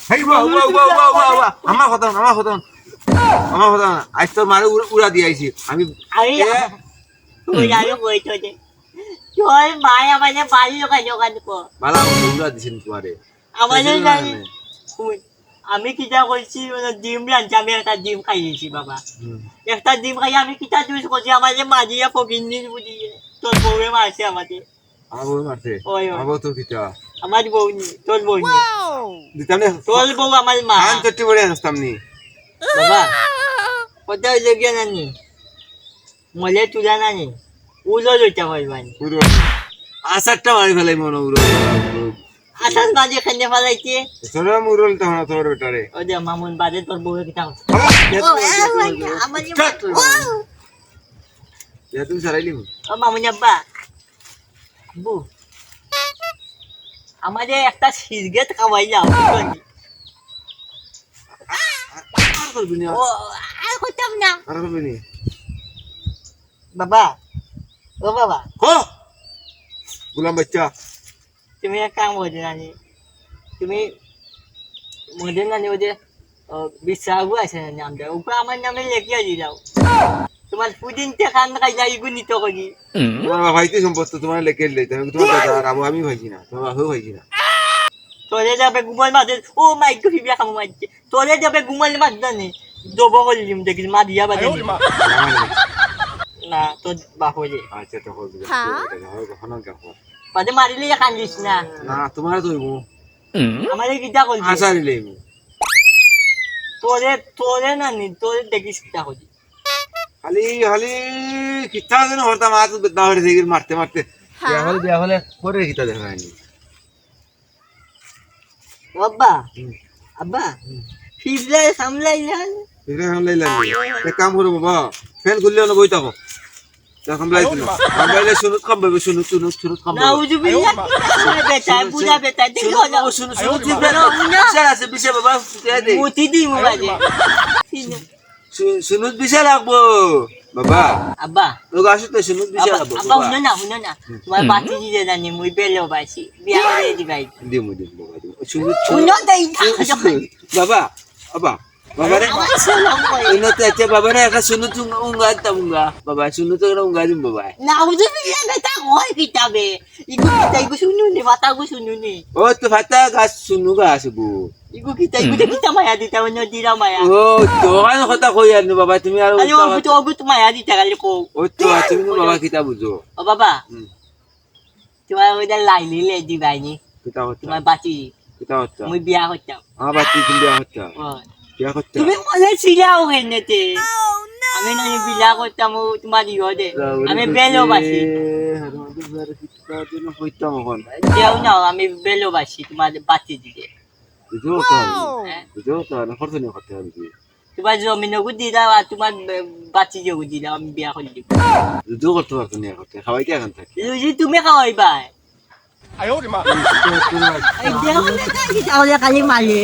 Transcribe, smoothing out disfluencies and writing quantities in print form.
হেই বাবা আমার কথা না, আমার কথা না, আমার কথা না। আজ তোর মারে উড়া দিয়ে আইছি আমি। আরে তুই জানো কই তো যে তোর মায় আমাদের বাড়ি লোকাল কো বালা উড়া দিছেন তোমারে। আমাদের জানি আমি কিটা করছি ডিম রাঁধছি, আমি একটা ডিম খাইয়েছি বাবা। একটা ডিম খাই আমি কিটা জুস করছি, আমাদের মাঝিয়া ফকিন্নি বুঝিয়ে তোর বউয়ে মারছে আমাদের। আমার বউ মারছে? ওই আমার বউ তোর কিটা? আমার বউ নি, তোর বউ নি, দিতাম না তোর বউ আমার মা। কান চট্টি বলে আসতাম নি বাবা কত লেগে নানি মলে তুলা নানি উলো লইতে পারবানি পুরো আসারটা মারি ফেলাই মনে উড়ো। আসাস বাজে খেলে ফেলাইছে তোর মুরল তো না তোর বেটারে। ও দে মামুন বাজে তোর বউয়ে কিটা তুমি সারাইলি ও মামুন আব্বা আব্বু আমাদের একটা সিগারেট খাওয়াইলাম আর করবি না, ও আর করতাম না আর করবি না। বাবা ও বাবা হো গুলাম বাচ্চা তুমি এক কাম করছো নানি, তুমি মধ্যে নানি ওদের বিশ্বাসও আছে না নামটা ওকে আমার নামে লেখিয়ে দিয়ে দাও। তোমার পুদিনতে খান খাই যাই গুণিত করি। তোমার ভাইতে সম্পদ তো তোমার লেখে দিলে, তোমার দাদা আর আমি ভাইছি না, তোমার বাপও ভাইছি না। তোরে যাবে গুমল মাঝে ও মাই গো ফিবিয়া খামো মাঝে তোরে যাবে গুমল মাঝ জানে জব করলিম দেখিস মা দিয়া বাজে না তোর বাপ হয়ে আচ্ছা তো হবে কখনো দেখো বাজে মারিলে কান্দিস না না তোমার তৈব আমাদের কিটা করবি আসারিলে তোরে তোরে নানি তোরে দেখিস কিটা করবি খালি খালি কিতা যেন হরতাম আজ বেদনা হয়ে দেখি মারতে মারতে বিয়া হলে পরে কিতা দেখা হয়নি। আব্বা আব্বা ফিবলা সামলাই না এটা সামলাই লাগবে এক কাম করো বাবা, ফ্যান খুললে না বই থাকো সামলাই দিল সামলাইলে শুনুত খাম পাবে শুনুত শুনুত শুনুত খাম না উজু বিল্লা বেটা বুঝা বেটা দেখো না শুনুত শুনুত দিবে না বিশাল আছে বিশাল বাবা দে মুতি দি মোবাইলে শুনুত বিশাল লাগবো বাবা। আব্বা লোক আসে তো শুনুত বিশাল লাগবো আব্বা শুনো না তোমার বাতি দিতে জানি মুই বেলো বাসি বিয়া করে দিবাই দিমু দিমু বাবা দিমু শুনুত শুনো দেই বাবা বাবা বাবা রে শুনুত আছে বাবা রে একটা শুনুত উঙ্গা তামুঙ্গা বাবা শুনুত একটা উঙ্গা দিম বাবা না উজু বিল্লা বেটা কই কিতাবে ইগু শুনু নি বাতা গু শুনু নি ও তো ভাতা গাছ শুনু গাছ গো ইগু কিতা মায়া দিতা অন্য দিরা মায়া ও তো কান কথা কই আর বাবা তুমি আর আরে ও তো মায়া দিতা গালি কো ও তো তুমি বাবা কিতা বুঝো ও বাবা তোমার ওইটা লাইলি লে দিবাই নি কিতা হচ্ছে তোমার বাতি কিতা হচ্ছে মুই বিয়া করতাম আমার বাচ্চা তুমি বিয়া হচ্ছে বিয়া করতে তুমি মনে ছিলাও হেনেতে আমি না বিয়া করতাম তোমার ইহদে আমি বেলো বাসি দেও না আমি বেলো বাসি তোমার বাতি দিতে বুঝো তো বুঝো তো না খরচ নিয়ে করতে হবে তোমার জমিন গু দিলাম আর তোমার বাতি যোগু দিলাম আমি বিয়া করে দিব বুঝো করতে পারতো না করতে খাওয়াইতে এখন থাকে রুজি তুমি খাওয়াইবা哎呦我的妈！ এই দেও না তাহলে খালি মারে